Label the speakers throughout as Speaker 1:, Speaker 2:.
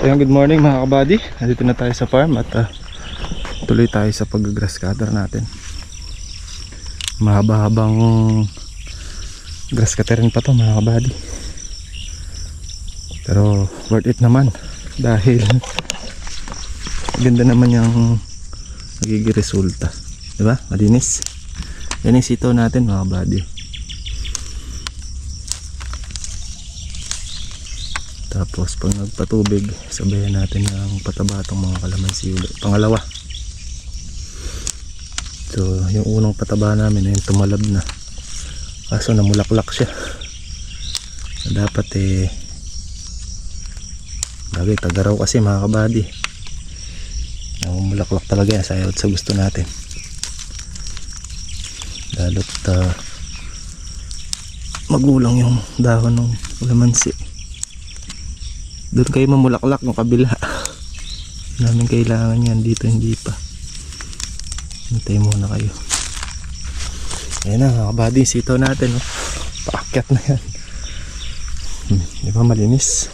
Speaker 1: Ayan, good morning mga kabady. Nandito na tayo sa farm at tuloy tayo sa pag-grass cutter natin. Mahaba-habang grass cutter rin pa to mga kabady. Pero worth it naman dahil ganda naman yung nagiging resulta. Diba? Malinis. Yan yung sitaw natin mga kabady. Tapos pag nagpatubig, sabayan natin ng pataba itong mga kalamansi ulit. Pangalawa. So yung unang pataba namin ayun, tumalab na. Kaso namulaklak siya. So, dapat bagay tagaraw kasi mga kabady. Namulaklak talaga yan sayot sa gusto natin. Lalo't magulang yung dahon ng kalamansi. Doon kayo mamulaklak ng kabila. Namin kailangan yan. Dito hindi pa. Hintay muna kayo. Ayan na mga kabady, sitaw natin oh. Paakyat na yan. Di ba malinis?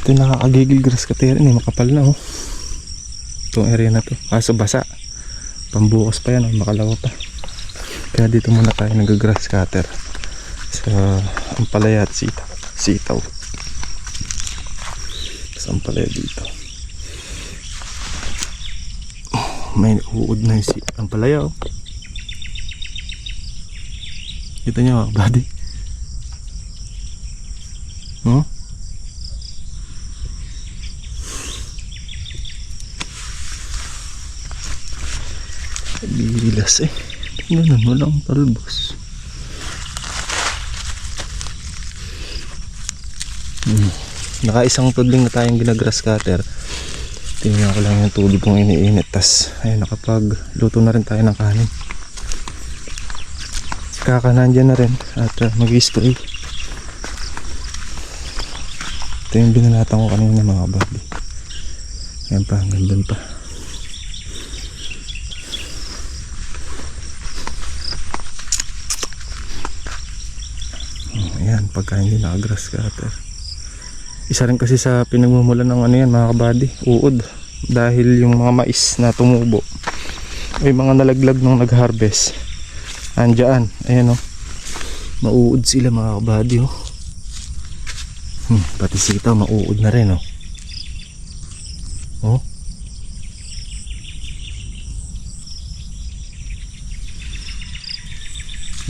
Speaker 1: Ito yung nakakagigil grass cutter. Makapal na oh. Itong area na to. Kaso basa. Pambukas pa yan oh. Makalawa pa. Kaya dito muna tayo nag-grass cutter. Sa ampalaya at sitaw. Saan pala dito? May uod na yung ang palaya oh. Kita nyo buddy. Bilas ganun walang talbos. Naka-isang tudling na tayong ginagrass cutter. Tingnan ko lang yung tubig kong iniinit. Tas ayun, nakapagluto na rin tayo ng kanin. Kakanan dyan na rin. At mag-spray. Ito yung binanatan ko kanina mga babi. Ayan pa, hanggang dun pa. Ayan, pagka hindi naka-grass cutter. Isa rin kasi sa pinagmumulan ng ano yan mga kabady, uod. Dahil yung mga mais na tumubo ay mga nalaglag nung nag-harvest. Andyan, ayan o. Mauud sila mga kabady o. Pati sitaw mauud na rin o. O.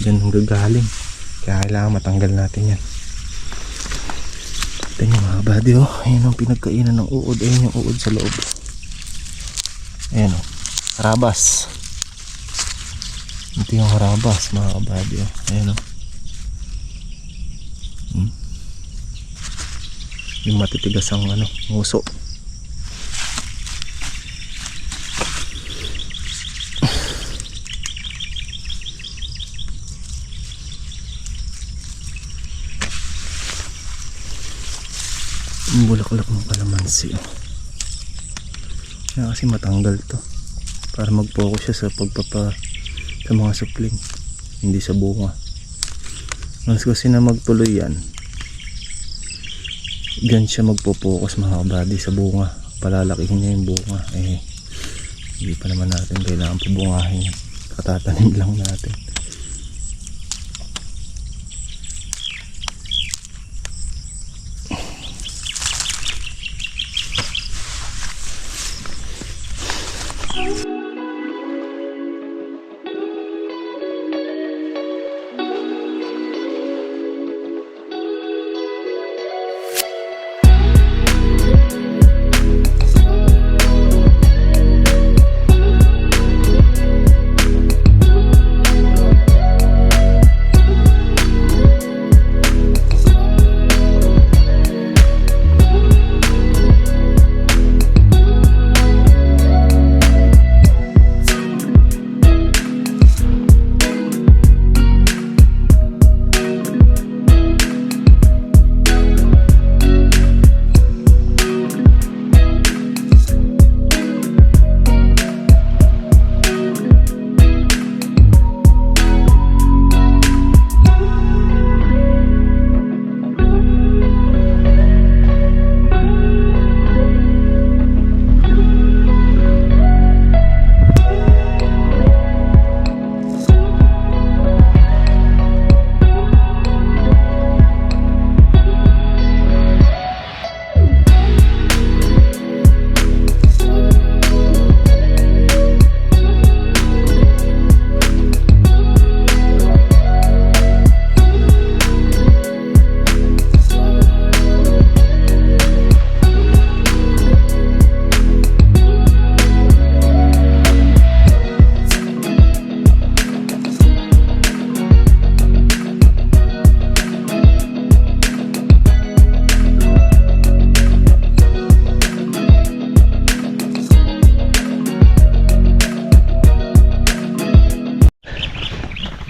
Speaker 1: Diyan ang gagaling. Kaya kailangan matanggal natin yan. Ito yung mga kabady oh. Ayan ang pinagkainan ng uod. Ayan yung uod sa loob. Ayan oh. Harabas. Ito yung harabas mga kabady oh. Ayan oh. Yung matitigas ang nguso. Bulaklak ng kalamansi oh. Kaya kasi matanggal to para mag-focus siya sa sa mga supling, hindi sa bunga. Mas kasi na magtuloy yan, dyan siya magpo-focus mga kabady sa bunga. Palalakihin niya yung bunga. Hindi pa naman natin kailangan pabungahin yan. Katatanim lang natin.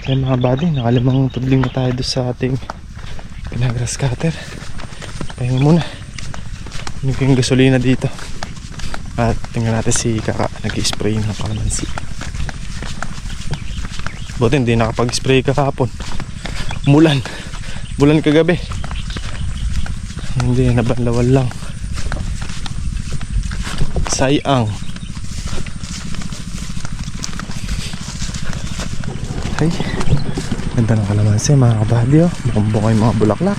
Speaker 1: Okay mga buddy, nakalimang tudling na tayo doon sa ating pinagrass cutter. Pahinga muna. Ano yung gasolina dito. At tingnan natin si Kaka nag-spray ng kalamansi. Buti hindi nakapag-spray kahapon. Mulan kagabi. Hindi, nabanlawan lang. Sayang. Ay, ganda ng kalamansi mga kabady, oh. Mukhang bukay mga bulaklak.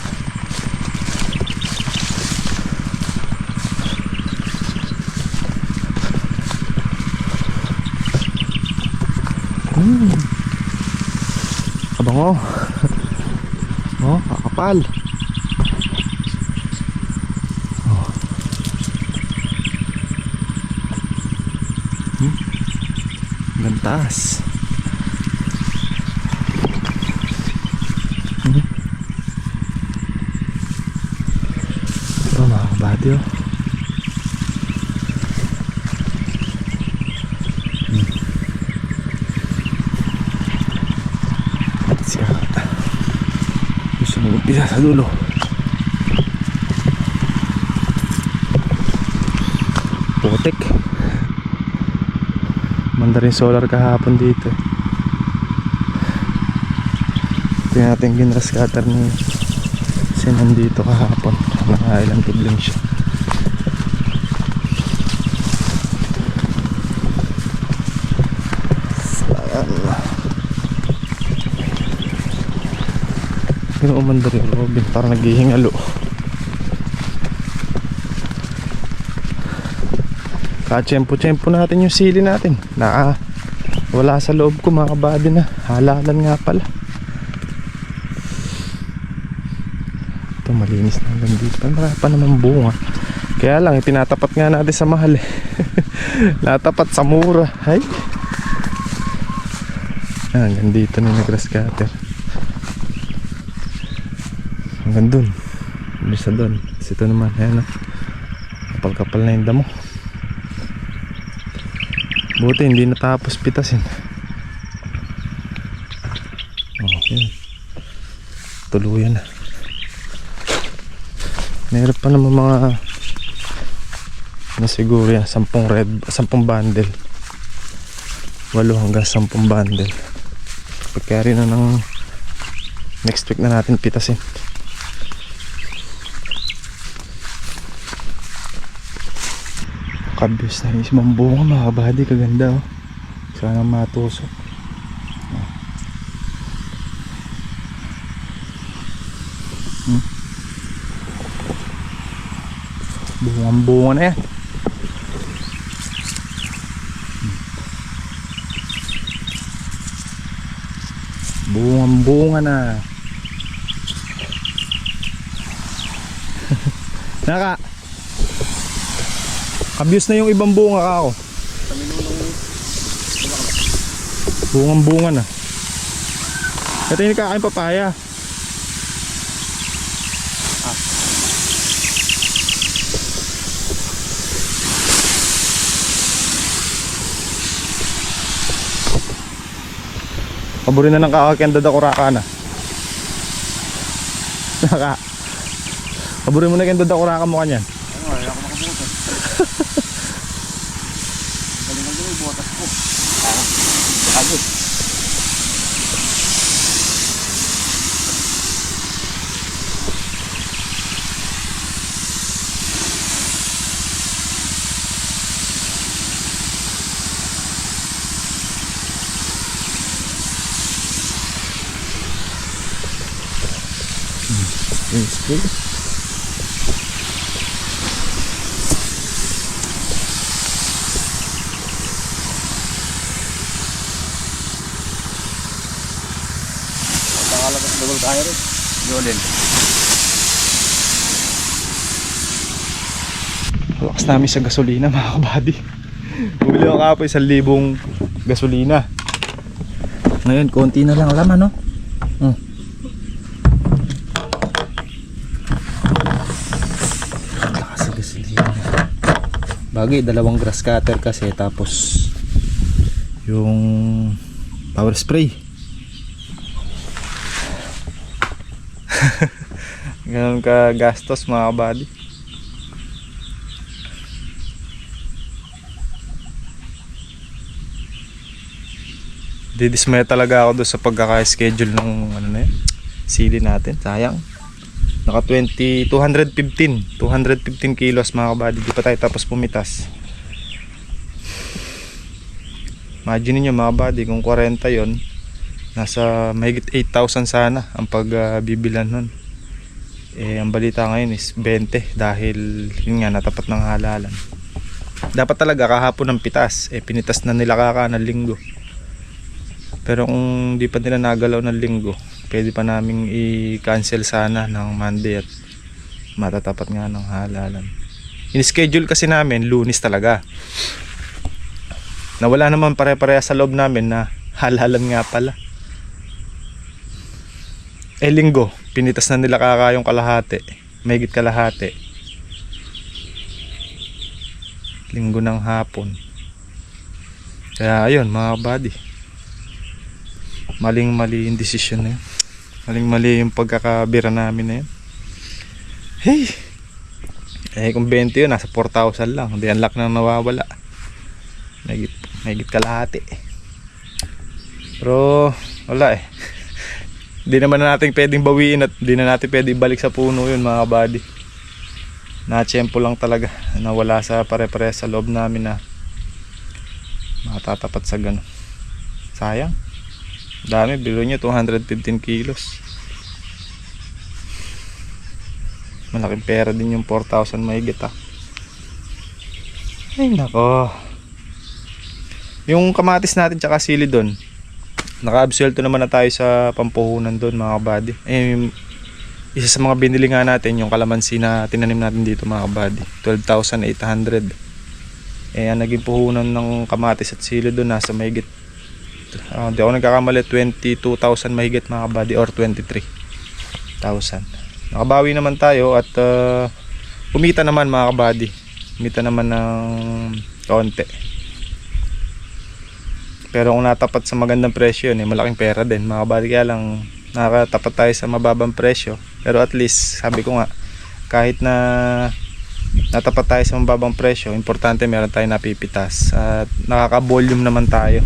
Speaker 1: Kabango. Oh, kakapal. Oh. Gantas. Ito mga kabady, oh. Gusto mo umpisa sa dulo. Putik. Manda rin solar kahapon dito. Ito yung ating ginras cutter ni Sinan dito kahapon. Nakailang tudling siya. Yung umanda rin Robin, parang naghihingalo. Katsyempo-tsyempo natin yung sili natin. Wala sa loob ko mga kabady na. Halalan nga pala. Ito malinis na hanggang dito. Marami pa naman bunga. Kaya lang itinatapat nga natin sa mahal eh. Natapat sa mura. Ay. Hanggang dito na nag-grass cutter. Hanggang dun. Bisa dun. Kasi ito naman, ayan o. Kapal-kapal na yung damo. Buti hindi natapos pitasin. Okay. Tuluyan na. Meron pa naman mga ano siguro yan, 10 bundle. 8 hanggang 10 bundle. Pagkari na ng next week na natin pitasin. Kabis na rin si Mambunga mga kabady, kaganda oh. Sana matusok. Bunga na yan. Bunga na. Naka abuse na yung ibang bunga ka ako. Bunga na. Ito yung kakain papaya. Paborin na ng kakakyan dadakuraka na. Paborin mo na kyan dadakuraka mo kanyan. Spray. Nakalabas double tayo rin. Yun. Lakas namin sa gasolina mga kabady. Bumili ako kapo 1,000 gasolina. Ngayon konti na lang laman no. Bagay, 2 grass cutter kasi tapos yung power spray. Ganun ka gastos mga kabady. Didismaya talaga ako doon sa pagkaka-schedule ng ano na yun, sili natin. Sayang. Naka 215 kilos mga kabady. Di pa tayo tapos pumitas. Imagine niyo mga kabady, kung 40 yon, nasa mahigit 8,000 sana ang pagbibilan nun. Ang balita ngayon is 20 dahil yun nga, natapat ng halalan. Dapat talaga kahapon ng pitas, pinitas na nila ng linggo. Pero kung di pa nila nagalaw ng linggo, pwede pa naming i-cancel sana ng Monday at matatapat nga ng halalan. In-schedule kasi namin Lunes talaga. Nawala naman pare-pareha sa loob namin na halalan nga pala. Linggo, pinitas na nila yung kalahati, mahigit kalahati. Linggo ng hapon. Kaya ayun mga buddy, maling-mali yung decision na yun. Maling-mali yung pagkakabira namin na yun. Hey! Kung 20 yun, nasa 4,000 lang. Hindi unlock na nawawala. Mahigit kalahati. Pero wala Hindi naman natin pwedeng bawiin at hindi na natin pwedeng balik sa puno yun mga buddy. Na-tsempo lang talaga. Nawala sa pare-pare sa loob namin na makatatapat sa gano'n. Sayang. Dami, bilo nyo 215 kilos. Malaking pera din yung 4,000 mahigit Ay nako. Yung kamatis natin tsaka sili doon, naka-absuelto naman na tayo sa pampuhunan doon mga kabady. Isa sa mga binili nga natin yung kalamansi na tinanim natin dito mga kabady, 12,800. Ang naging puhunan ng kamatis at sili doon nasa mahigit, di ako nagkakamali, 22,000 mahigit mga kabady, or 23,000. Nakabawi naman tayo at kumita naman mga kabady. Kumita naman ng konti. Pero kung natapat sa magandang presyo yun, malaking pera din mga kabady. Kaya lang nakatapat tayo sa mababang presyo. Pero at least, sabi ko nga, kahit na natapat tayo sa mababang presyo, importante meron tayong napipitas. At nakaka-volume naman tayo.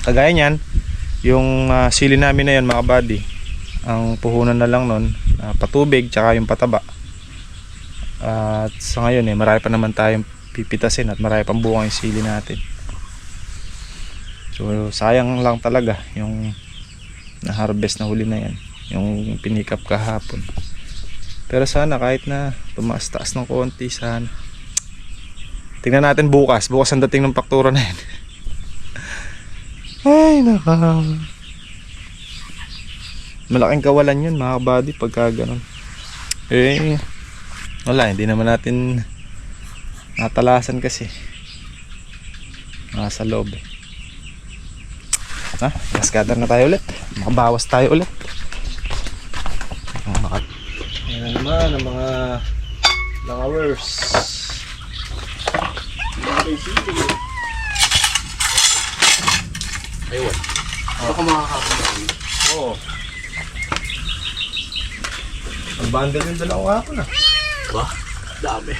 Speaker 1: Kagaya nyan, yung sili namin na yun mga kabady, ang puhunan na lang nun, patubig tsaka yung pataba. At sa ngayon marami pa naman tayong pipitasin at marami pang bunga yung sili natin. So sayang lang talaga yung na-harvest na huli na yan, yung pinikap kahapon. Pero sana kahit na tumaas-taas ng konti, sana. Tingnan natin bukas ang dating ng faktura na yan. Ay naka, malaking kawalan yun mga kabady pagka ganun. Wala, hindi naman natin natalasan kasi nasa loob gas gather na tayo ulit, makabawas tayo ulit. Yan na naman ang mga langawers. Ayun. Ano ka makakapagod? Oo. Ang bundle yung dalawang hapon Ba? Dami.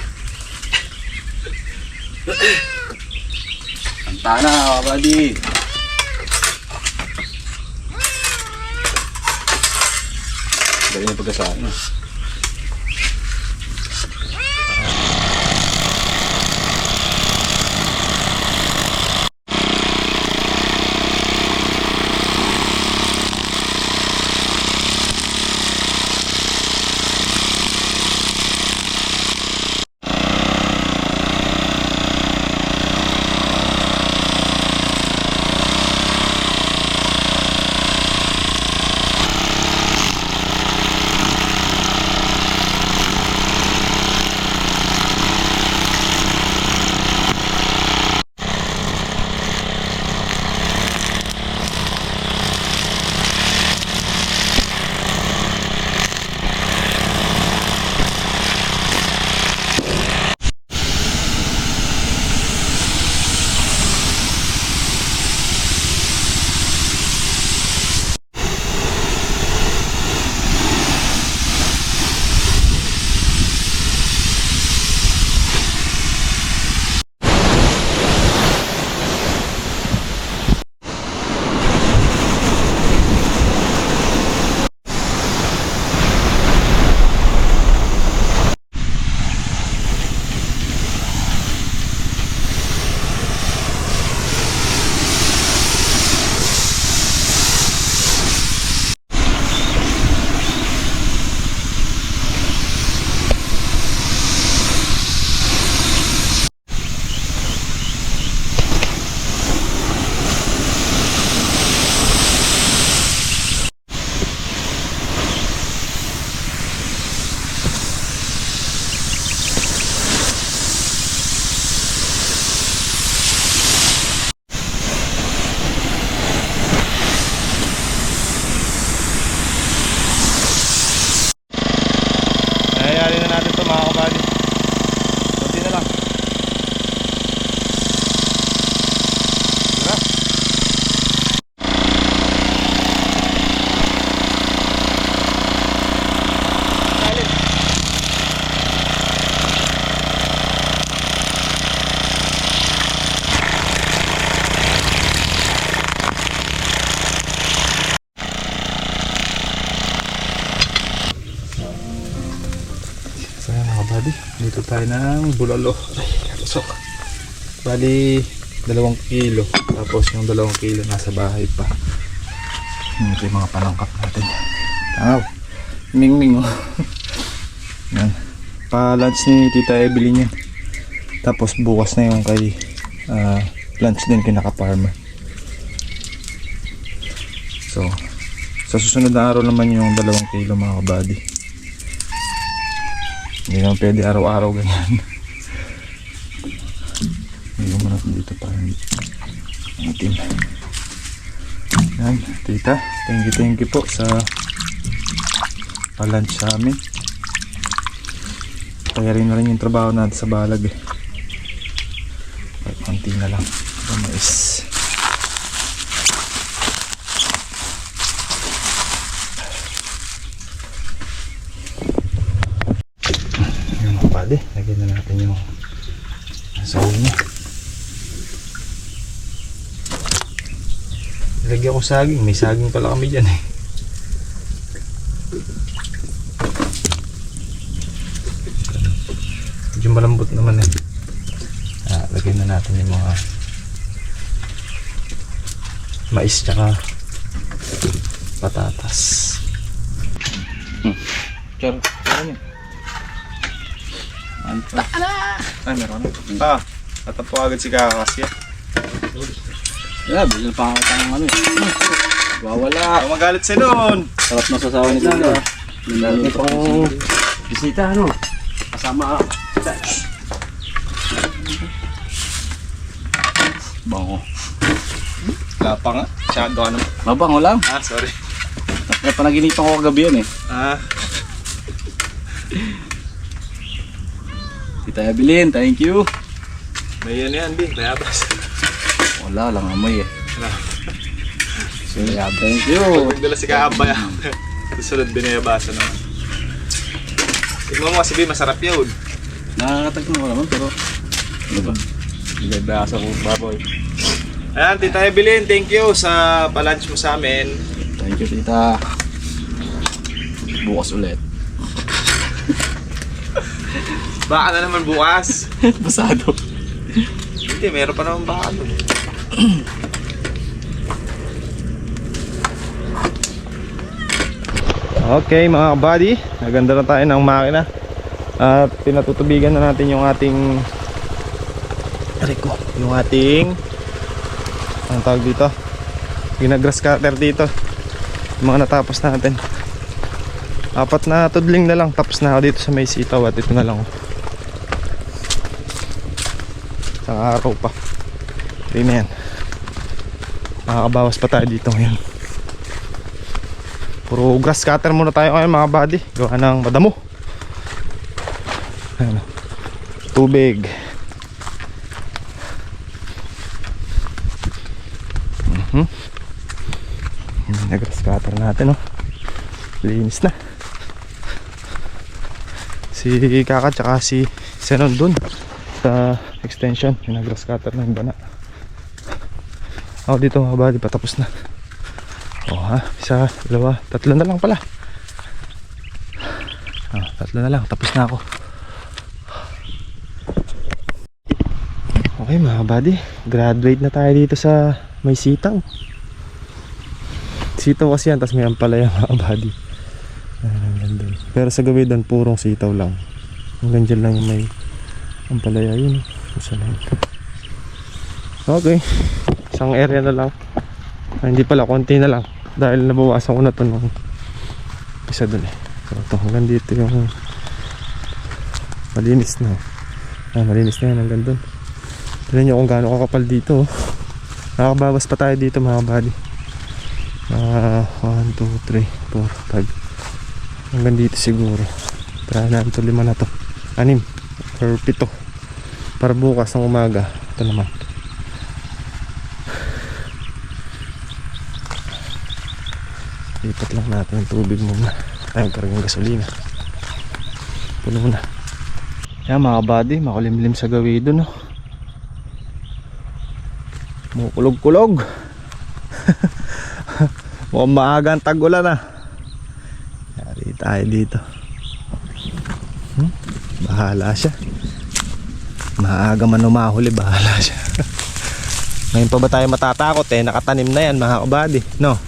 Speaker 1: Santana, kabady. Dali na pagkasaan. to mga kabady. Kunti na lang. Tara. Kalit. So yan mga buddy, dito tayo ng bulalo. Ay, katusok. Bali, 2 kilo. Tapos yung 2 kilo nasa bahay pa. Ito yung mga panangkap natin. Tangaw. Ming-ming oh. Yan. Pa-lunch ni Tita Evelyn yan. Tapos bukas na yung kay lunch din kay naka-farmer. So, sa susunod na araw naman yung 2 kilo mga kabady. Hindi naman pwede araw-araw ganyan. Hindi ko muna dito pa ang itim. Yan, tita, thank you po sa pa-lunch sa amin. Kaya rin na rin yung trabaho natin sa balag eh. Kahit konti na lang. Ito mais. Lagyan na natin yung sahog niya. Lagyan ko saging. May saging pala kami dyan eh. Medyo malambot naman eh. Lagyan na natin yung mga mais tsaka patatas. Char, ano yun? Ay, meron na. Tatapo agad si Kakas yan.
Speaker 2: Yeah, bigyan pa ako ng ano eh. Wawala.
Speaker 1: Magalit si Don.
Speaker 2: Sarap na sasawa nito. May pang bisita ano. Kasama ako. Bango.
Speaker 1: Lapa nga. Masyado ano.
Speaker 2: Mabango lang.
Speaker 1: Sorry.
Speaker 2: Panaginipan ko kagabi yan eh. Tita Evelyn, thank you.
Speaker 1: May yan din, bayabas.
Speaker 2: Wala lang amoy eh. So, yeah, thank you.
Speaker 1: Pagdala si Kaabay. Susunod binayabasan naman. Tignan mo kasi masarap yun.
Speaker 2: Nakakatagnan ko naman pero ano ba? Binayabasan ko baboy.
Speaker 1: Ayan, Tita Evelyn, thank you sa pa-lunch mo sa amin.
Speaker 2: Thank you, Tita. Bukas ulit.
Speaker 1: Baka na naman bukas.
Speaker 2: Pasado.
Speaker 1: Hindi, meron pa naman baka doon. Okay mga kabady, naganda na tayo ng makina. At pinatutubigan na natin yung ating yung ating anong tawag dito? Ginagrass cutter dito. Yung mga natapos natin. 4 na tudling na lang, tapos na ako dito sa may sitaw at ito na lang. Isang araw pa. Hindi na yan. Makakabawas pa tayo dito ngayon. Puro grass cutter muna tayo ngayon mga buddy. Gawa ng madamo. Ayan. Tubig. Yung grass cutter natin oh. Linis na. Si Kaka tsaka si Senon dun sa extension, yung grass cutter na yung bana. Ako dito mga buddy, patapos na. Isa, 2, 3 na lang pala. 3 na lang, tapos na ako. Okay mga buddy, graduate na tayo dito sa may sitaw. Sitaw kasi yan, tapos may ampalaya mga buddy. Pero sa gabi doon purong sitaw lang. Hanggang dyan lang yung may ampalaya yun. Okay, isang area na lang. Hindi pala, konti na lang. Dahil nabawasan ko na ito nung isa doon eh. So ito, hanggang dito yung malinis na. Malinis na yan hanggang doon. Tignan nyo kung gaano kakapal dito. Nakakabawas pa tayo dito mga buddy. 1, 2, 3, 4, 5. Hanggang dito siguro. Tara na ito 5 na to. 6 or 7 para bukas ng umaga. Ito naman. Lipat lang natin yung tubig muna. Tayong kargang gasolina. Puno na. Yan mga buddy, makulimlim sa gawido, no? Mukulog-kulog. Mukhang maaga ang tag-ulan, ah. Yari tayo dito. Bahala siya. Maaga man umahuli, bahala siya. Ngayon pa ba tayo matatakot, eh? Nakatanim na yan mga kabady, no?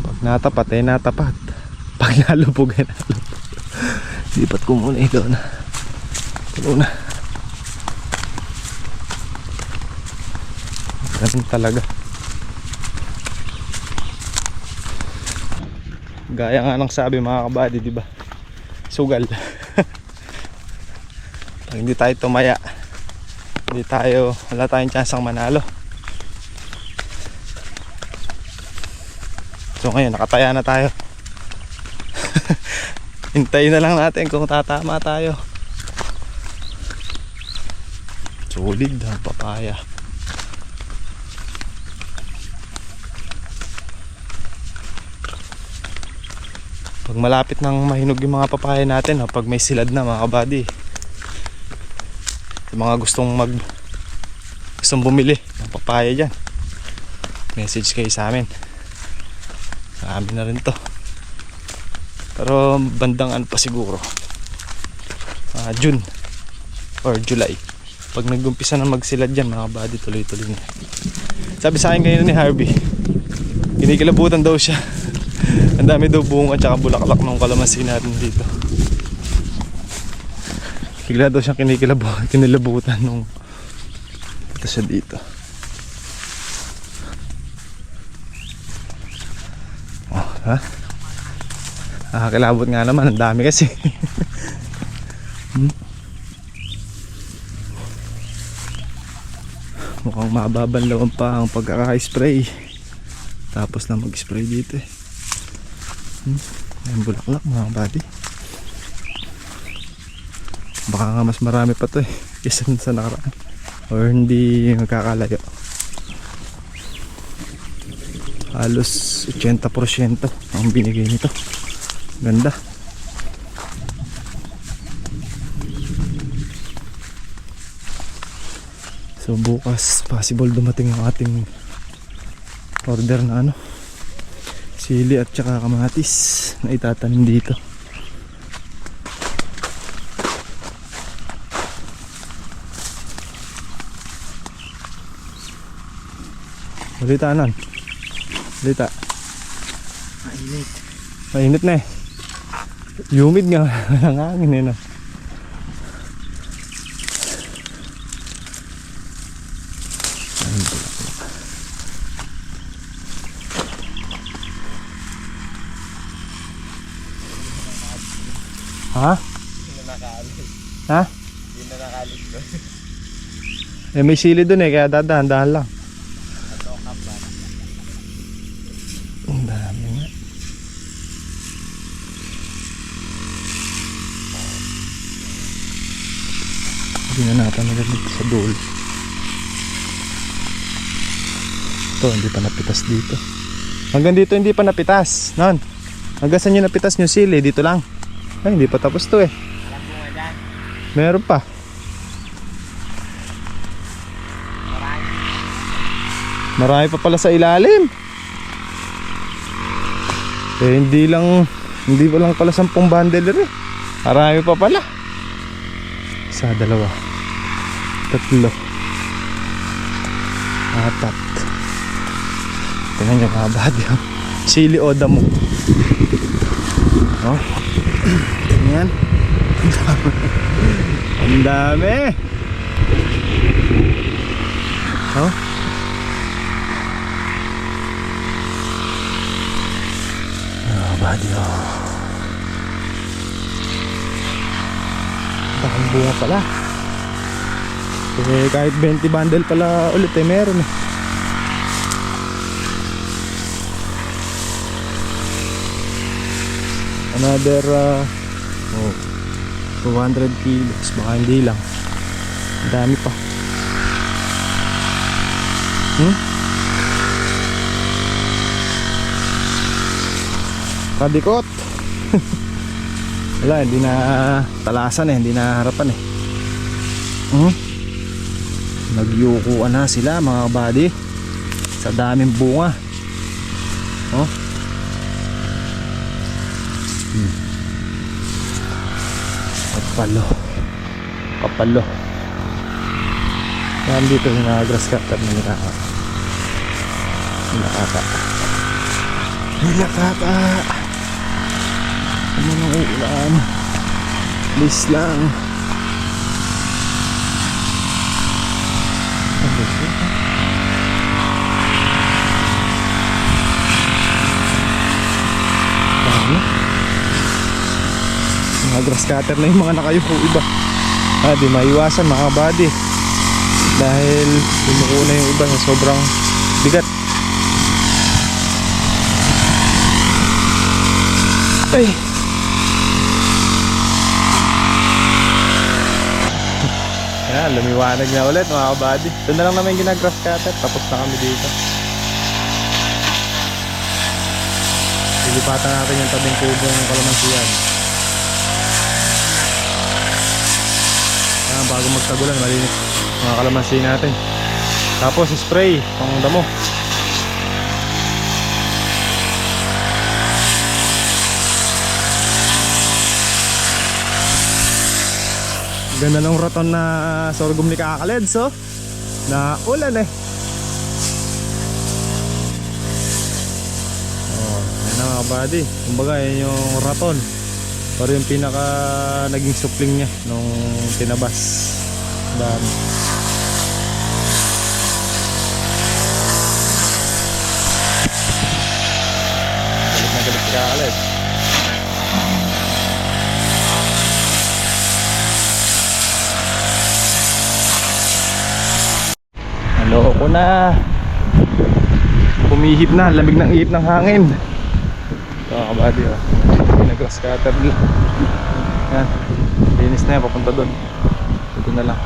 Speaker 1: Pag natapat, eh natapat. Pag nalubog, eh nalubog. Lipat ko muna ito na. Puno na. Ganun talaga. Gaya nga ng sabi mga kabady, di ba? Sugal. Pag hindi tayo tumaya, wala tayong tsansang manalo. So ngayon, nakataya na tayo. Hintayin na lang natin kung tatama tayo. Solid ang papaya. Pag malapit nang mahinog yung mga papaya natin, pag may silad na mga kabady, yung mga gustong bumili ng papaya dyan, message kayo sa amin. Sa amin na rin to. Pero bandang ano pa siguro, June or July, pag nag-umpisa na magsilad dyan mga kabady, tuloy-tuloy na. Sabi sa akin ngayon ni Harvey, kinikilabutan daw siya. Ang dami daw bunga at saka bulaklak ng kalamansi natin dito. Bigla daw siyang kinilabutan nung ito siya dito. Oh, ha? Nakakilabot nga naman, ang dami kasi. Mukhang mababanlawan pa ang pagkaka-spray. Tapos na mag-spray dito eh. Ayan, bulaklak mga buddy. Baka nga mas marami pa to eh kaysa sa nakaraan, or hindi magkakalayo. Halos 80% ang binigay nito. Ganda. So bukas possible dumating ang ating order na ano, sili at saka kamatis na itatanim dito. Balita anan? Balita. Mainit. Mainit na eh. Humid nga. Nangangin eh na. Ha? Hindi na nakaalis. Ha? Hindi na nakaalis ko. Eh may sili dun eh, kaya dahan-dahan lang. Ito kamban. Ang dami nga. Hindi na natin dito sa dulo. Ito, hindi pa napitas dito. Hanggang dito hindi pa napitas. Non. Hanggang saan nyo napitas nyo sili? Dito lang. Ay, hindi pa tapos to eh. Alam mo nga dyan. Meron pa. Marami pa pala sa ilalim. Eh, hindi pa lang pala 10 bundle eh. Marami pa pala. 1, 2, 3, 4, 5. Tingnan nyo kabad yun. Sili oda mo. Oh. Yan. Ang dami. Oh. Ah, badi oh. Bakang bunga pala. Eh, kahit 20 bundle pala ulit eh meron eh. Another 200 kilos. Baka hindi lang. Ang dami pa. Kadikot. Wala, hindi na talasan hindi na harapan Nagyukuan na sila mga kabady sa daming bunga. Kapalo. Yan dito yung mga grass cutter na Hilakata. Ano nang ulan? Please lang. Mga grass cutter na yung mga nakayuko iba. Di maiwasan mga kabady dahil lumuko na yung iba sa sobrang bigat. Ay. Yan, lumiwanag na ulit mga kabady. Ito na lang naman yung ginagrass cutter. Tapos na kami dito. Ilipatan natin yung tabing kubong kalamansiyan. Yan, bago magtagulan, malinis mga kalamansi natin. Tapos spray pang damo. Ganda ng raton na sorghum ni Kakaleds, na ulan Ayan na mga buddy. Kumbaga yan yung raton. Pero yung pinaka naging supling niya nung tinabas. Dami. Galit na galit si Kakaleds. Loko na. Humihip na, lamig ng ihip ng hangin. Mga kabady, grass cutter. Yan, linis na yan, papunta doon. Dito na lang.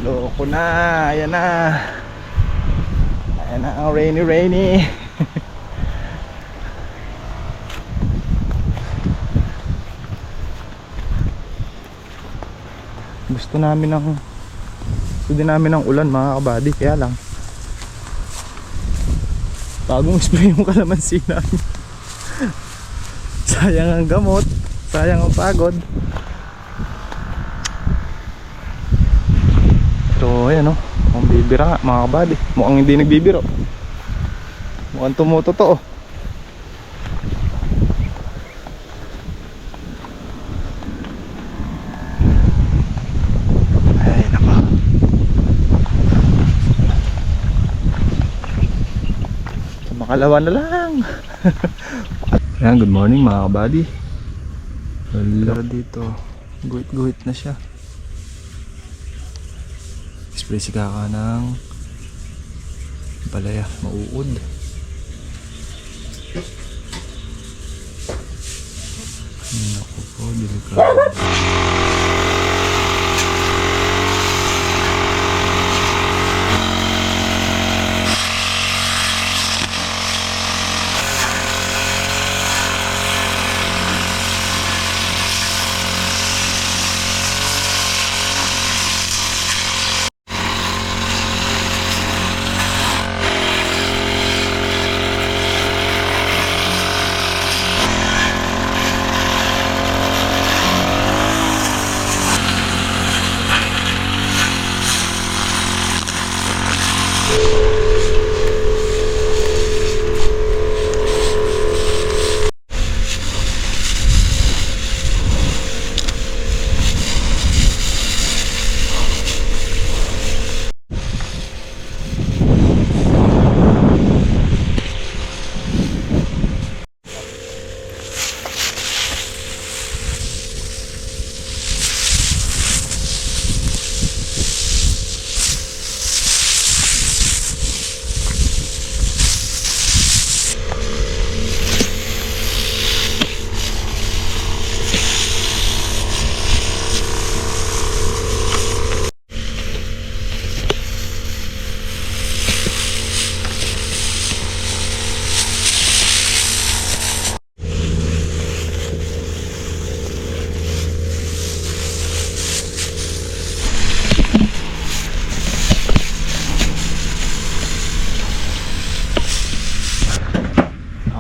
Speaker 1: Loko na. Ayan na. Ayan na ang rainy. Gusto din namin ng ulan mga kabady, kaya lang bagong spray yung kalamansi namin. Sayang ang gamot, sayang ang pagod. Ito ayan ang bibira nga mga kabady. Mukhang hindi nagbibiro, mukhang tumutotoo. Makalawa na lang. Ayan, good morning mga kabady. Wala dito, guhit na siya. Spray si Kaka ng palaya, mauud. Naku po, delikado.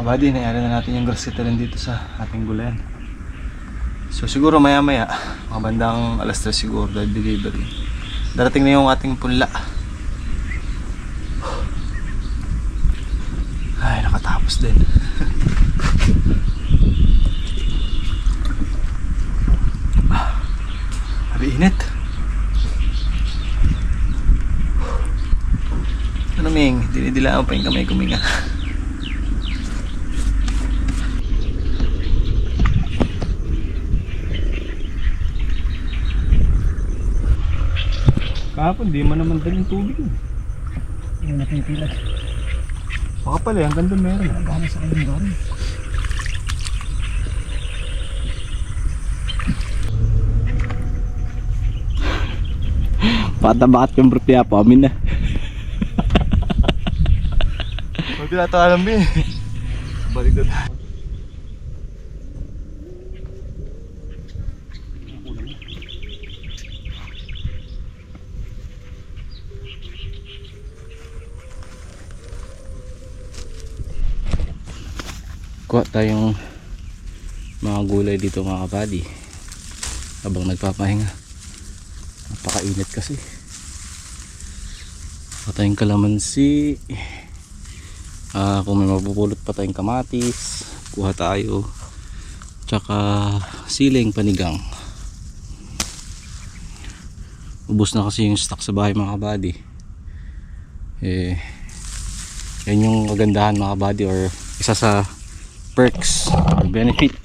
Speaker 1: Mga buddy, nayari na natin yung grass cutter dito sa ating gulayan. So siguro maya maya, mga bandang alas 3 siguro dahil delivery. Darating na yung ating punla. Ay, nakatapos din. Sabi init. Ano Ming, dinidilaan pa yung kamay kuminga. Kahapon, di mo naman daling tubig.
Speaker 3: Yung napipila.
Speaker 1: Baka pala, hanggang doon meron.
Speaker 3: Gano'n sa kanyang gano'n.
Speaker 2: Patabakat yung propya po, amin na.
Speaker 1: Huwag na ito alam eh. Balik doon.
Speaker 2: Kuha tayong mga gulay dito mga kabady habang nagpapahinga. Napakainit kasi. Kuha tayong kalamansi, kung may mapupulot pa tayong kamatis kuha tayo, tsaka siling panigang. Ubus na kasi yung stock sa bahay mga kabady. Yan yung kagandahan mga kabady, or isa sa perks or benefit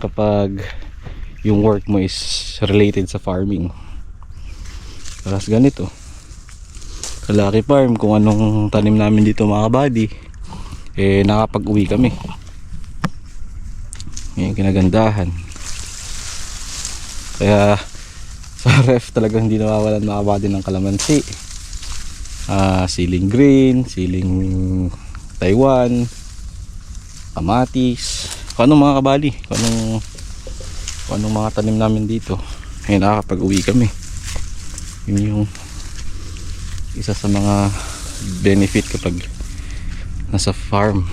Speaker 2: kapag yung work mo is related sa farming. Parang ganito sa Lucky Farm, kung anong tanim namin dito mga kabady, nakapag-uwi kami. Yan yung kinagandahan. Kaya sa ref talagang hindi nawawalan mga kabady ng kalamansi, siling green, siling Taiwan, kamatis, kung anong mga kabali, kung anong mga tanim namin dito, ay nakakapag-uwi kami. Yun yung isa sa mga benefit kapag nasa farm.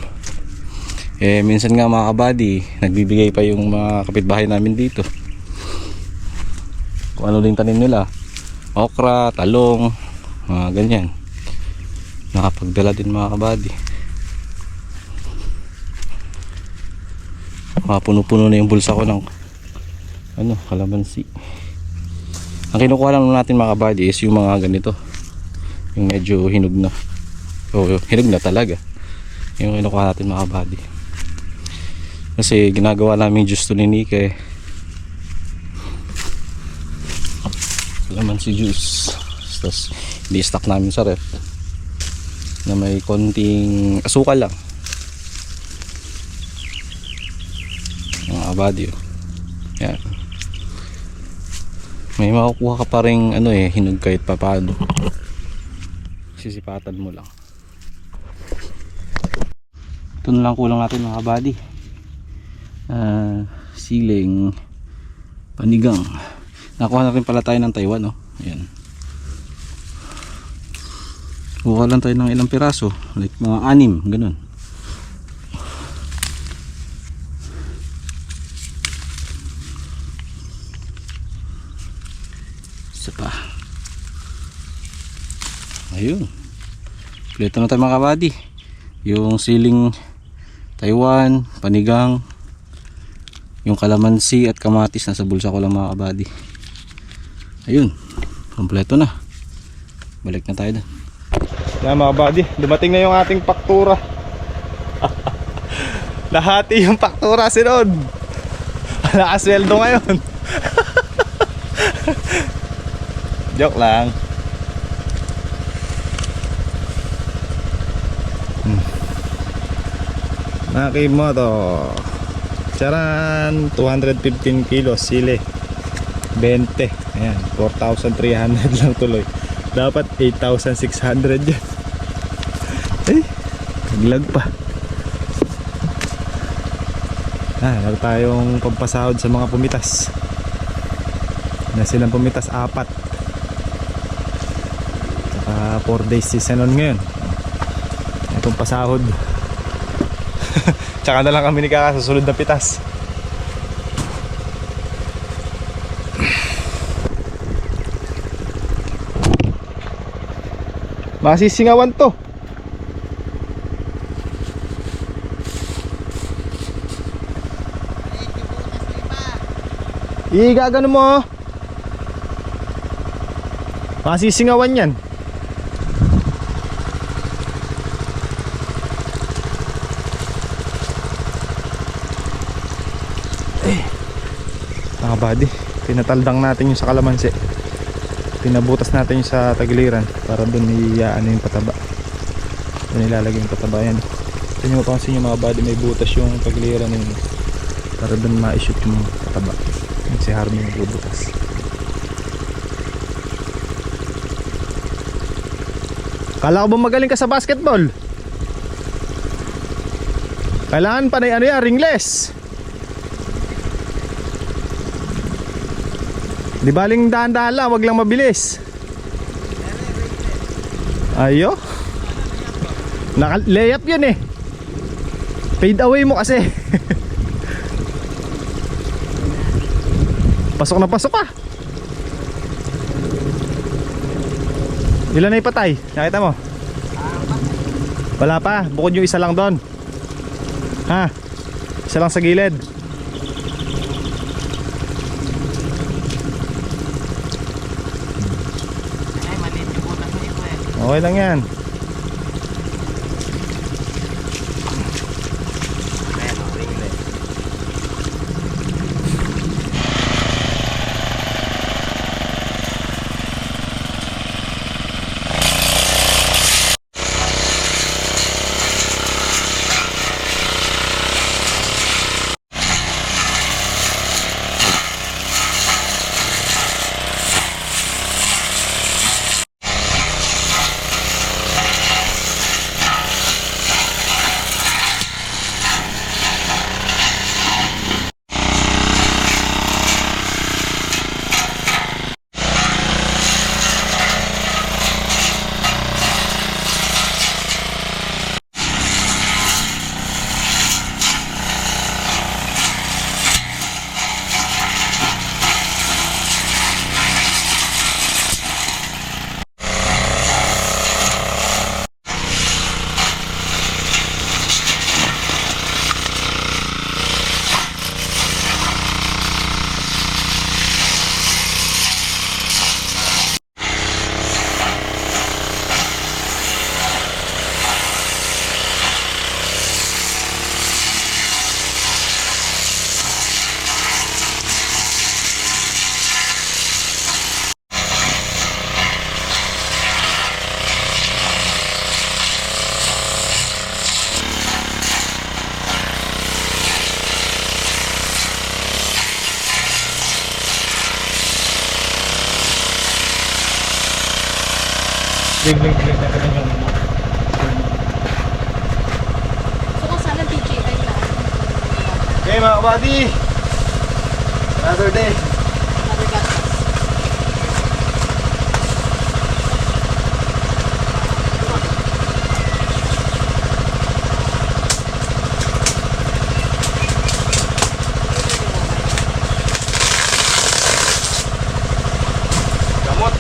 Speaker 2: Minsan nga mga kabady, nagbibigay pa yung mga kapitbahay namin dito kung ano din tanim nila, okra, talong, mga ganyan. Nakapagdala din mga kabady. Puno-puno na yung bulsa ko ng kalamansi. Ang kinukuha lang natin mga kabady is yung mga ganito, yung medyo hinog na, hinog na talaga yung kinukuha natin mga kabady, kasi ginagawa namin juice to ni Nike, kalamansi juice. Tapos hindi stock namin sa ref na may konting asukal lang mga kabady. Yan, may makukuha ka pa rin hinog kahit pa paano, sisipatan mo lang. Ito na lang kulang natin mga kabady, siling panigang. Nakuha na rin pala tayo ng Taiwan, ayan. Kuha lang tayo ng ilang piraso, like mga 6, ganun. Isa pa. Ayun, kompleto na tayo mga kabady. Yung siling Taiwan, panigang, yung kalamansi at kamatis nasa bulsa ko lang mga kabady. Ayun, kompleto na. Balik na tayo doon.
Speaker 1: Yan mga kabady, dumating na yung ating paktura. Lahati yung paktura si Rod. Nakasweldo ngayon. Joke lang. Nakimoto. Charan, 215 kilos sili. 20. Ayan, 4,300 lang tuloy. Dapat 8,600 yan. Eh, naglag pa. Meron tayong pampasahod sa mga pumitas. Na silang pumitas 4. Saka 4 days season on ngayon. Itong pasahod. Tsaka na lang kami ni Kaka sa sunod na pitas. Masisingawan to. Igagano mo. Masisingawan yan. Mga buddy, tinataldang natin yung sa kalamansi. Pinabutas natin yung sa tagiliran para doon ano yung pataba. Doon ilalagay yung pataba yan. Kung nyo mapansin yung mga buddy, may butas yung tagiliran yun para doon ma-shoot yung pataba. Yung si Harvey yung bubutas. Kala ko ba magaling ka sa basketball? Kailangan pa na ano yan, ringless. Di baling dahan-dahan lang, wag lang mabilis. Ayo. Layup yun eh. Fade away mo kasi. Pasok na pasok ka. Ilan na ipatay? Nakita mo? Wala pa, bukod yung isa lang doon. Ha? Isa lang sa gilid. Okay lang yan. Biglang na ganun yung
Speaker 4: So kung sana DJI na.
Speaker 1: okay mga kabady, another day. Gamot.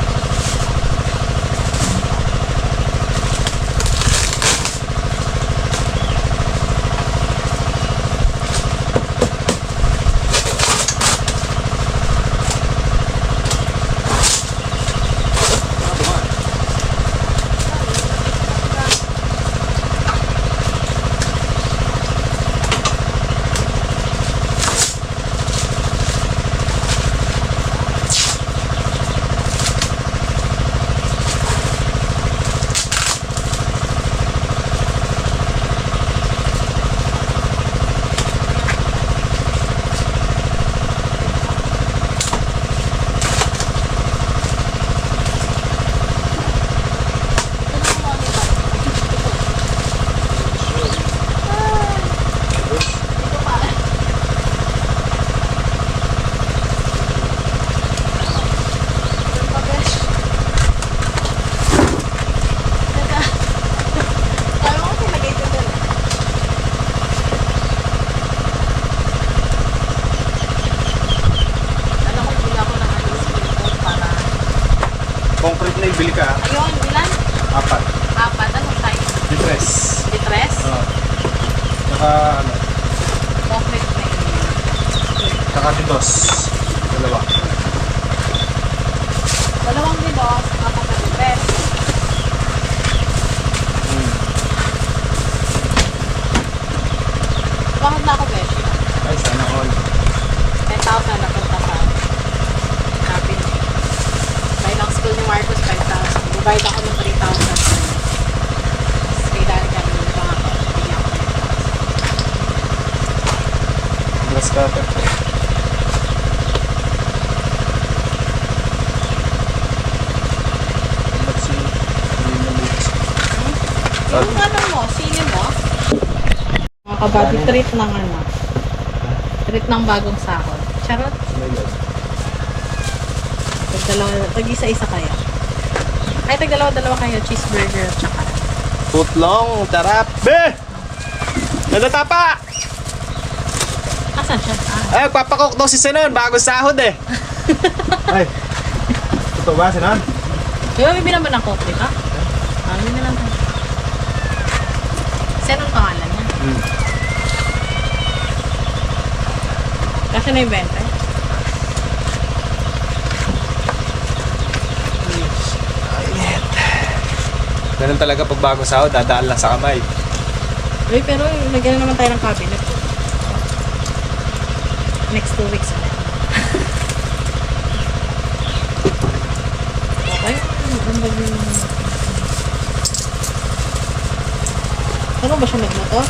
Speaker 1: Saka ano,
Speaker 4: Chocolate na yun.
Speaker 1: saka didos. Dalawa.
Speaker 4: Dalawang bilos, apat na rupes. Bakit na ako, Beshi?
Speaker 1: Ay, sana all.
Speaker 4: 10,000 na punta sa happy na. Dahil ang school ni Marcos, 5,000. Divide ako ng 3,000. Tapos kailangan kami yung mga ako. Bigyan ako ng
Speaker 1: Grass cutter po. Ba't si hindi na bukas?
Speaker 4: 1,000. Yung ano mo, sinin mo? Mga kabady, treat ng ano. Treat ng bagong sahod. Charot. Tag-isa-isa kayo. Ay, tag-dalawa-dalawa kayo. Cheeseburger at saka.
Speaker 1: Putlong, tarap. Be! Nadatapa!
Speaker 4: Asan siya?
Speaker 1: Ay, papakok daw si Sinon. Bagong sahod eh. Ay, totoo ba Sinon?
Speaker 4: Diba, may naman ng coffee ka? May na lang. Saan ang pangalan niya? Kasi na yung 20.
Speaker 1: Ganun talaga pag bagong sahod, dadaan lang sa kamay.
Speaker 4: Uy, pero lagyan na naman tayo ng cabinet. Next 2 weeks na. Okay. Ang bagay. Ano ba siya nagmotor?